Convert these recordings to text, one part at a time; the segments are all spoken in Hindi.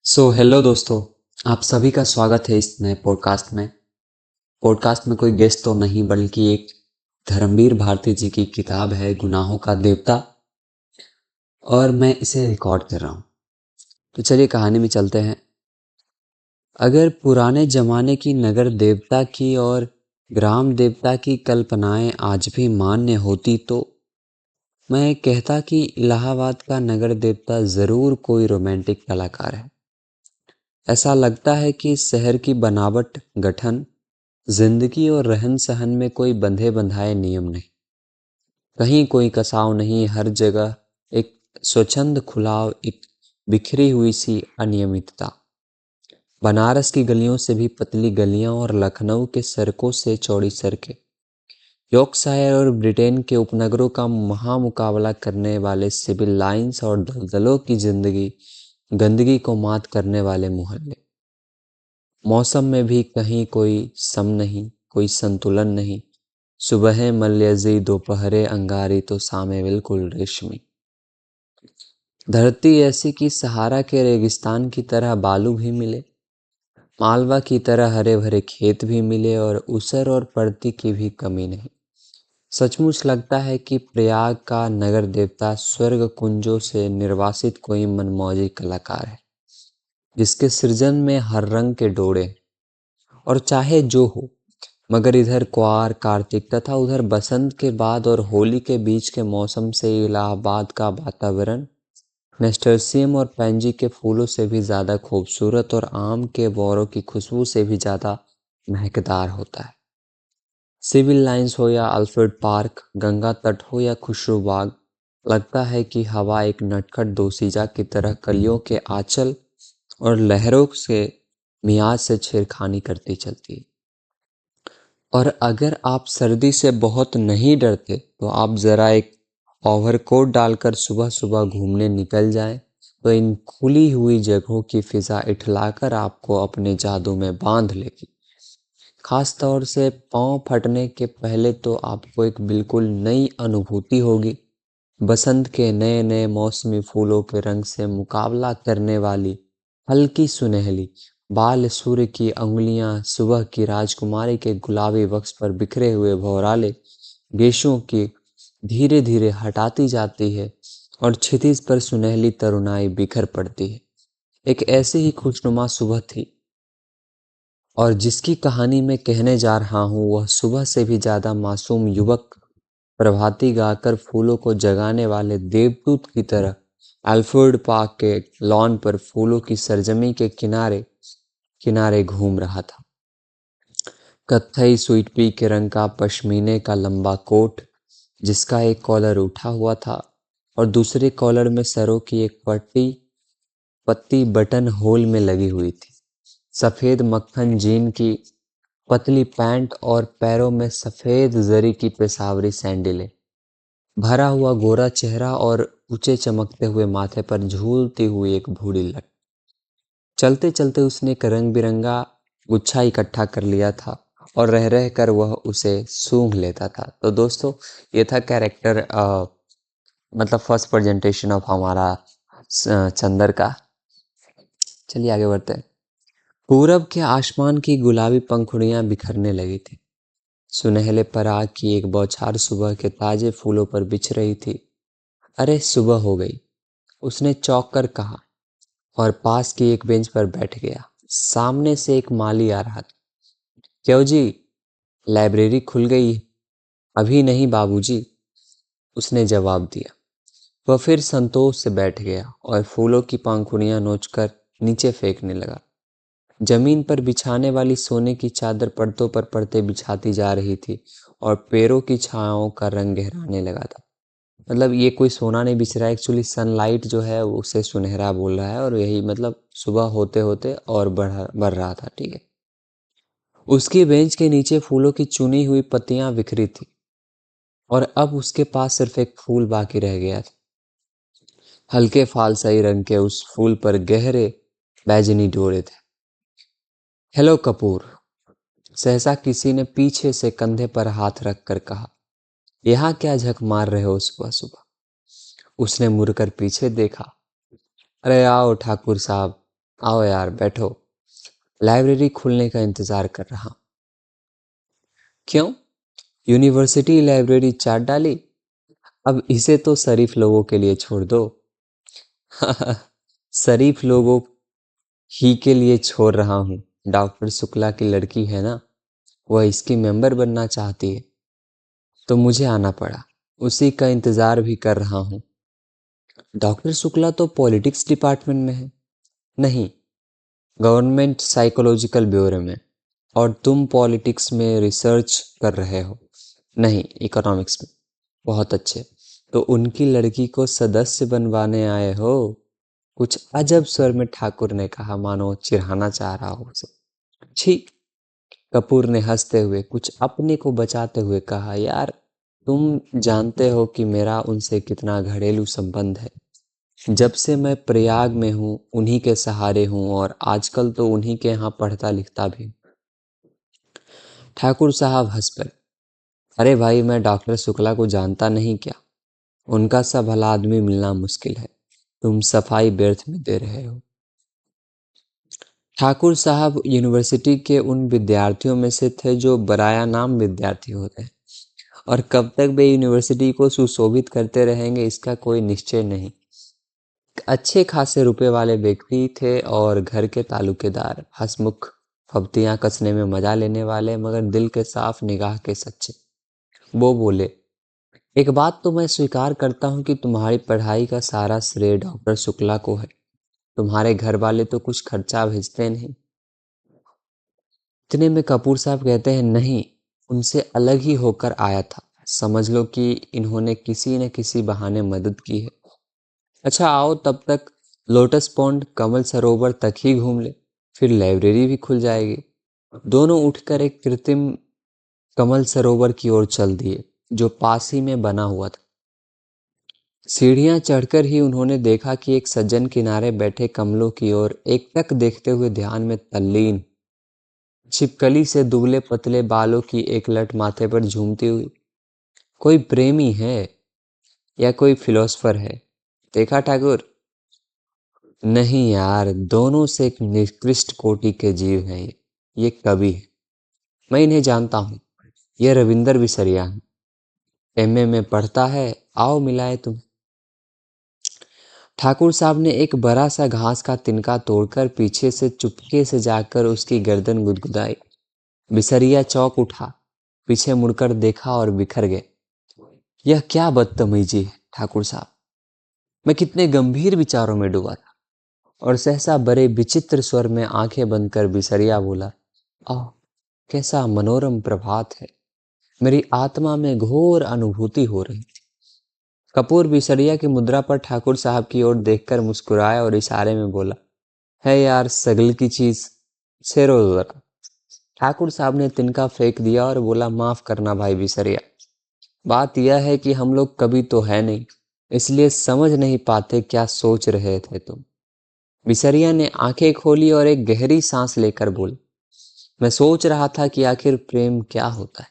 हेलो दोस्तों। आप सभी का स्वागत है इस नए पॉडकास्ट में। पॉडकास्ट में कोई गेस्ट तो नहीं बल्कि एक धर्मवीर भारती जी की किताब है गुनाहों का देवता, और मैं इसे रिकॉर्ड कर रहा हूँ। तो चलिए कहानी में चलते हैं। अगर पुराने जमाने की नगर देवता की और ग्राम देवता की कल्पनाएं आज भी मान्य होती तो मैं कहता कि इलाहाबाद का नगर देवता ज़रूर कोई रोमांटिक कलाकार है। ऐसा लगता है कि शहर की बनावट, गठन, जिंदगी और रहन सहन में कोई बंधे बंधाए नियम नहीं, कहीं कोई कसाव नहीं, हर जगह एक स्वच्छंद खुलाव, एक बिखरी हुई सी अनियमितता। बनारस की गलियों से भी पतली गलियां और लखनऊ के सड़कों से चौड़ी सड़कें, यॉर्कशायर और ब्रिटेन के उपनगरों का महामुकाबला करने वाले सिविल लाइंस और दलदलों की जिंदगी, गंदगी को मात करने वाले मोहल्ले। मौसम में भी कहीं कोई सम नहीं, कोई संतुलन नहीं। सुबहें मलयजी, दोपहरे अंगारी तो शामें बिल्कुल रेशमी। धरती ऐसी कि सहारा के रेगिस्तान की तरह बालू भी मिले, मालवा की तरह हरे भरे खेत भी मिले और उसर और परती की भी कमी नहीं। सचमुच लगता है कि प्रयाग का नगर देवता स्वर्ग कुंजों से निर्वासित कोई मनमौजी कलाकार है, जिसके सृजन में हर रंग के डोरे हैं। और चाहे जो हो, मगर इधर क्वार, कार्तिक तथा उधर बसंत के बाद और होली के बीच के मौसम से इलाहाबाद का वातावरण नेस्टर्सियम और पैंजी के फूलों से भी ज़्यादा खूबसूरत और आम के बौरों की खुशबू से भी ज़्यादा महकदार होता है। सिविल लाइंस हो या अल्फ्रेड पार्क, गंगा तट हो या खुशरू बाग, लगता है कि हवा एक नटखट दोशीजा की तरह कलियों के आंचल और लहरों से मियाज से छेड़खानी करती चलती है। और अगर आप सर्दी से बहुत नहीं डरते तो आप ज़रा एक ओवरकोट डालकर सुबह सुबह घूमने निकल जाएं, तो इन खुली हुई जगहों की फिजा इठलाकर आपको अपने जादू में बांध लेगी। खास तौर से पाँव फटने के पहले तो आपको एक बिल्कुल नई अनुभूति होगी। बसंत के नए नए मौसमी फूलों के रंग से मुकाबला करने वाली हल्की सुनहली बाल सूर्य की अंगुलियां सुबह की राजकुमारी के गुलाबी वक्ष पर बिखरे हुए भौराले गेशों की धीरे धीरे हटाती जाती है और क्षितिज पर सुनहली तरुणाई बिखर पड़ती है। एक ऐसी ही खुशनुमा सुबह थी, और जिसकी कहानी मैं कहने जा रहा हूँ वह सुबह से भी ज्यादा मासूम युवक प्रभाती गाकर फूलों को जगाने वाले देवदूत की तरह अल्फ्रेड पार्क के लॉन पर फूलों की सरजमी के किनारे किनारे घूम रहा था। कत्थई स्वीट पी के रंग का पश्मीने का लंबा कोट, जिसका एक कॉलर उठा हुआ था और दूसरे कॉलर में सरों की एक पत्ती बटन होल में लगी हुई थी। सफेद मक्खन जीन की पतली पैंट और पैरों में सफेद जरी की पेशावरी सैंडलें, भरा हुआ गोरा चेहरा और ऊंचे चमकते हुए माथे पर झूलती हुई एक बूढ़ी लट। चलते चलते उसने एक रंग बिरंगा गुच्छा इकट्ठा कर लिया था और रह रह कर वह उसे सूंघ लेता था। तो दोस्तों, ये था कैरेक्टर, मतलब फर्स्ट प्रेजेंटेशन ऑफ हमारा चंदर का। चलिए आगे बढ़ते हैं। पूरब के आसमान की गुलाबी पंखुड़ियां बिखरने लगी थी। सुनहले पराग की एक बौछार सुबह के ताजे फूलों पर बिछ रही थी। अरे सुबह हो गई, उसने चौंक कर कहा और पास की एक बेंच पर बैठ गया। सामने से एक माली आ रहा था। क्यों जी, लाइब्रेरी खुल गई? अभी नहीं बाबूजी, उसने जवाब दिया। वह फिर संतोष से बैठ गया और फूलों की पंखुड़ियां नोचकर नीचे फेंकने लगा। जमीन पर बिछाने वाली सोने की चादर परतों पर परतें बिछाती जा रही थी और पैरों की छायाओं का रंग गहराने लगा था। मतलब ये कोई सोना नहीं बिछ रहा है, एक्चुअली सनलाइट जो है वो उसे सुनहरा बोल रहा है, और यही मतलब सुबह होते होते और बढ़ रहा था। ठीक है। उसकी बेंच के नीचे फूलों की चुनी हुई पत्तियां बिखरी थी और अब उसके पास सिर्फ एक फूल बाकी रह गया था। हल्के फालसाई रंग के उस फूल पर गहरे बैजनी डोरे थे। हेलो कपूर, सहसा किसी ने पीछे से कंधे पर हाथ रखकर कहा। यहाँ क्या झक मार रहे हो सुबह सुबह? उसने मुड़कर पीछे देखा। अरे आओ ठाकुर साहब, आओ यार बैठो, लाइब्रेरी खुलने का इंतजार कर रहा हूं। क्यों? यूनिवर्सिटी लाइब्रेरी चाट डाली? अब इसे तो शरीफ लोगों के लिए छोड़ दो। शरीफ लोगों ही के लिए छोड़ रहा हूँ। डॉक्टर शुक्ला की लड़की है ना, वह इसकी मेंबर बनना चाहती है, तो मुझे आना पड़ा। उसी का इंतजार भी कर रहा हूँ। डॉक्टर शुक्ला तो पॉलिटिक्स डिपार्टमेंट में है। नहीं, गवर्नमेंट साइकोलॉजिकल ब्यूरो में। और तुम पॉलिटिक्स में रिसर्च कर रहे हो? नहीं, इकोनॉमिक्स में। बहुत अच्छे। तो उनकी लड़की को सदस्य बनवाने आए हो? कुछ अजब स्वर में ठाकुर ने कहा, मानो चिढ़ाना चाह रहा हो उसे। छी! कपूर ने हंसते हुए, कुछ अपने को बचाते हुए कहा, यार तुम जानते हो कि मेरा उनसे कितना घरेलू संबंध है। जब से मैं प्रयाग में हूँ उन्हीं के सहारे हूँ, और आजकल तो उन्हीं के यहाँ पढ़ता लिखता भी हूँ। ठाकुर साहब हंस पड़े। अरे भाई, मैं डॉक्टर शुक्ला को जानता नहीं क्या? उनका सा भला आदमी मिलना मुश्किल है। तुम सफाई व्यर्थ में दे रहे हो। ठाकुर साहब यूनिवर्सिटी के उन विद्यार्थियों में से थे जो बराया नाम विद्यार्थी होते हैं, और कब तक वे यूनिवर्सिटी को सुशोभित करते रहेंगे इसका कोई निश्चय नहीं। अच्छे खासे रुपए वाले व्यक्ति थे और घर के तालुकेदार, हंसमुख, फब्तियां कसने में मजा लेने वाले, मगर दिल के साफ, निगाह के सच्चे। वो बोले, एक बात तो मैं स्वीकार करता हूँ कि तुम्हारी पढ़ाई का सारा श्रेय डॉक्टर शुक्ला को है। तुम्हारे घर वाले तो कुछ खर्चा भेजते नहीं। इतने में कपूर साहब कहते हैं, नहीं, उनसे अलग ही होकर आया था। समझ लो कि इन्होंने किसी न किसी बहाने मदद की है। अच्छा आओ, तब तक लोटस पॉन्ड, कमल सरोवर तक ही घूम ले, फिर लाइब्रेरी भी खुल जाएगी। दोनों उठकर एक कृत्रिम कमल सरोवर की ओर चल दिए, जो पास ही में बना हुआ था। सीढ़ियां चढ़कर ही उन्होंने देखा कि एक सज्जन किनारे बैठे कमलों की ओर एकटक देखते हुए ध्यान में तल्लीन, छिपकली से दुबले पतले बालों की एक लट माथे पर झूमती हुई। कोई प्रेमी है या कोई फिलोसफर है? देखा ठाकुर? नहीं यार, दोनों से एक निकृष्ट कोटि के जीव हैं ये कवि है। मैं इन्हें जानता हूँ। ये रविंदर बिसरिया है। एमए में पढ़ता है। आओ मिलाए तुम। ठाकुर साहब ने एक बड़ा सा घास का तिनका तोड़कर पीछे से चुपके से जाकर उसकी गर्दन गुदगुदाई। बिसरिया चौंक उठा, पीछे मुड़कर देखा और बिखर गए। यह क्या बदतमीजी है ठाकुर साहब? मैं कितने गंभीर विचारों में डूबा था। और सहसा बड़े विचित्र स्वर में आंखें बंद कर बिसरिया बोला, आह, कैसा मनोरम प्रभात है। मेरी आत्मा में घोर अनुभूति हो रही थी। कपूर बिसरिया की मुद्रा पर ठाकुर साहब की ओर देखकर मुस्कुराया और इशारे में बोला, है यार सगल की चीज, शेरो जरा। ठाकुर साहब ने तिनका फेंक दिया और बोला, माफ करना भाई बिसरिया, बात यह है कि हम लोग कभी तो है नहीं, इसलिए समझ नहीं पाते क्या सोच रहे थे तुम। बिसरिया ने आंखें खोली और एक गहरी सांस लेकर बोला, मैं सोच रहा था कि आखिर प्रेम क्या होता है,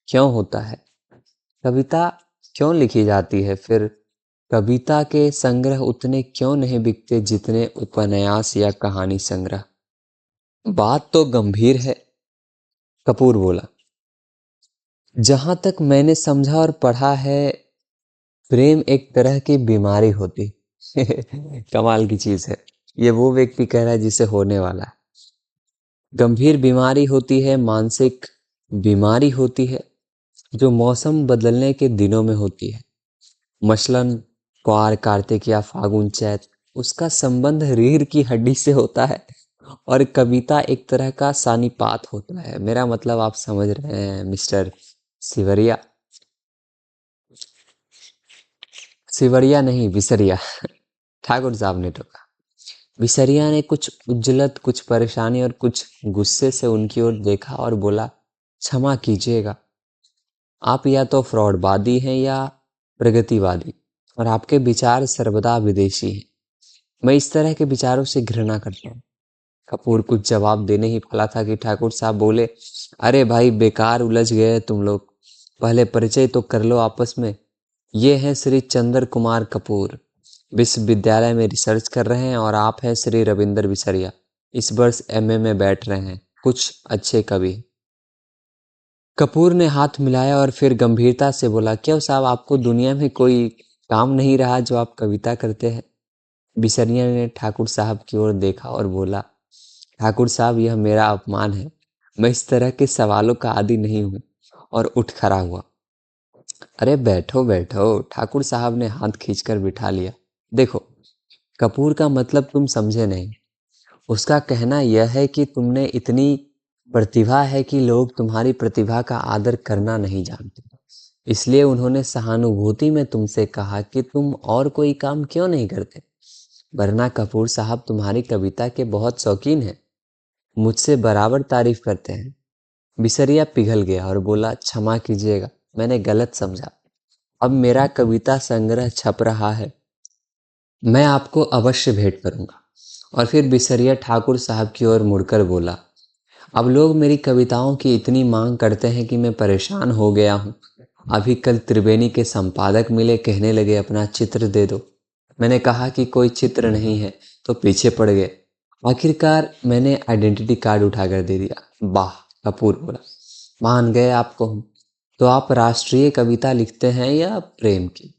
क्यों होता है, कविता क्यों लिखी जाती है, फिर कविता के संग्रह उतने क्यों नहीं बिकते जितने उपन्यास या कहानी संग्रह। बात तो गंभीर है, कपूर बोला। जहां तक मैंने समझा और पढ़ा है, प्रेम एक तरह की बीमारी होती। कमाल की चीज है। ये वो व्यक्ति कह रहा है जिसे होने वाला है। गंभीर बीमारी होती है, मानसिक बीमारी होती है, जो मौसम बदलने के दिनों में होती है। मसलन क्वार, कार्तिक या फागुन, चैत। उसका संबंध रीढ़ की हड्डी से होता है, और कविता एक तरह का सानिपात होता है। मेरा मतलब आप समझ रहे हैं मिस्टर सिवरिया। सिवरिया नहीं, विसरिया। ठाकुर साहब ने टोका। विसरिया ने कुछ उज्जलत, कुछ परेशानी और कुछ गुस्से से उनकी ओर देखा और बोला, क्षमा कीजिएगा, आप या तो फ्रॉडवादी हैं या प्रगतिवादी, और आपके विचार सर्वदा विदेशी हैं। मैं इस तरह के विचारों से घृणा करता हूँ। कपूर कुछ जवाब देने ही फला था कि ठाकुर साहब बोले, अरे भाई बेकार उलझ गए तुम लोग, पहले परिचय तो कर लो आपस में। ये हैं श्री चंद्र कुमार कपूर, विश्वविद्यालय में रिसर्च कर रहे हैं और आप हैं श्री रविंद्र बिसरिया, इस वर्ष एमए में बैठ रहे हैं, कुछ अच्छे कवि हैं। कपूर ने हाथ मिलाया और फिर गंभीरता से बोला, क्यों साहब, आपको दुनिया में कोई काम नहीं रहा जो आप कविता करते हैं? बिसरिया ने ठाकुर साहब की ओर देखा और बोला, ठाकुर साहब, यह मेरा अपमान है। मैं इस तरह के सवालों का आदी नहीं हूँ। और उठ खड़ा हुआ। अरे बैठो बैठो, ठाकुर साहब ने हाथ खींचकर बिठा लिया। देखो, कपूर का मतलब तुम समझे नहीं। उसका कहना यह है कि तुमने इतनी प्रतिभा है कि लोग तुम्हारी प्रतिभा का आदर करना नहीं जानते। इसलिए उन्होंने सहानुभूति में तुमसे कहा कि तुम और कोई काम क्यों नहीं करते। वरना कपूर साहब तुम्हारी कविता के बहुत शौकीन हैं, मुझसे बराबर तारीफ करते हैं। बिसरिया पिघल गया और बोला, क्षमा कीजिएगा, मैंने गलत समझा। अब मेरा कविता संग्रह छप रहा है, मैं आपको अवश्य भेंट करूंगा। और फिर बिसरिया ठाकुर साहब की ओर मुड़कर बोला, अब लोग मेरी कविताओं की इतनी मांग करते हैं कि मैं परेशान हो गया हूँ। अभी कल त्रिवेणी के संपादक मिले, कहने लगे अपना चित्र दे दो। मैंने कहा कि कोई चित्र नहीं है, तो पीछे पड़ गए। आखिरकार मैंने आइडेंटिटी कार्ड उठाकर दे दिया। वाह, कपूर बोला, मान गए आपको हम। तो आप राष्ट्रीय कविता लिखते हैं या प्रेम की?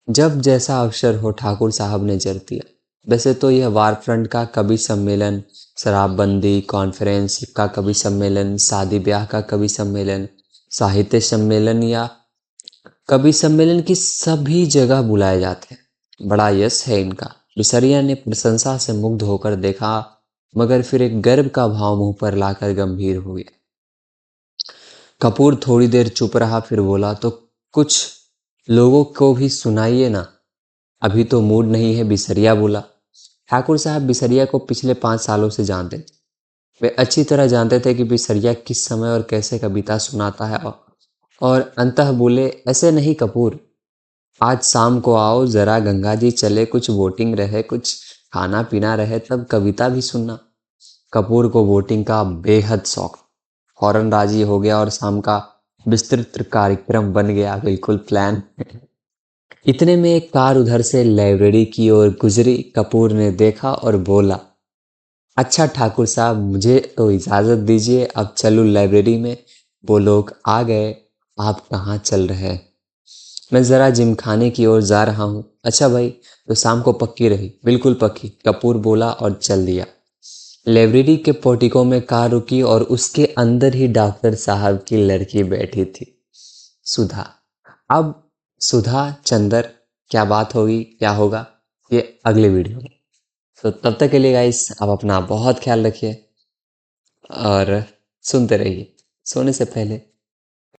जब जैसा अवसर हो, ठाकुर साहब ने जर दिया। वैसे तो यह वारफ्रंट का कवि सम्मेलन, शराबबंदी कॉन्फ्रेंस का कवि सम्मेलन, शादी ब्याह का कवि सम्मेलन, साहित्य सम्मेलन या कवि सम्मेलन की सभी जगह बुलाए जाते हैं। बड़ा यश है इनका। बिसरिया ने प्रशंसा से मुग्ध होकर देखा, मगर फिर एक गर्व का भाव मुंह पर लाकर गंभीर हो गया। कपूर थोड़ी देर चुप रहा, फिर बोला, तो कुछ लोगों को भी सुनाइए ना। अभी तो मूड नहीं है, बिसरिया बोला। ठाकुर साहब बिसरिया को पिछले 5 सालों से जानते थे। वे अच्छी तरह जानते थे कि बिसरिया किस समय और कैसे कविता सुनाता है, और अंततः बोले, ऐसे नहीं कपूर, आज शाम को आओ, जरा गंगा जी चले, कुछ वोटिंग रहे, कुछ खाना पीना रहे, तब कविता भी सुनना। कपूर को वोटिंग का बेहद शौक, फौरन राजी हो गया और शाम का विस्तृत कार्यक्रम बन गया, बिल्कुल प्लान। इतने में एक कार उधर से लाइब्रेरी की ओर गुजरी। कपूर ने देखा और बोला, अच्छा ठाकुर साहब, मुझे तो इजाज़त दीजिए, अब चलूं लाइब्रेरी में। वो लोग आ गए। आप कहाँ चल रहे हैं? मैं ज़रा जिमखाने की ओर जा रहा हूँ। अच्छा भाई, तो शाम को पक्की रही? बिल्कुल पक्की, कपूर बोला और चल दिया। लाइब्रेरी के पोर्टिको में कार रुकी और उसके अंदर ही डॉक्टर साहब की लड़की बैठी थी, सुधा। अब सुधा चंदर, क्या बात होगी, क्या होगा, ये अगले वीडियो में। तो तब तक के लिए गाइस, आप अपना बहुत ख्याल रखिए और सुनते रहिए। सोने से पहले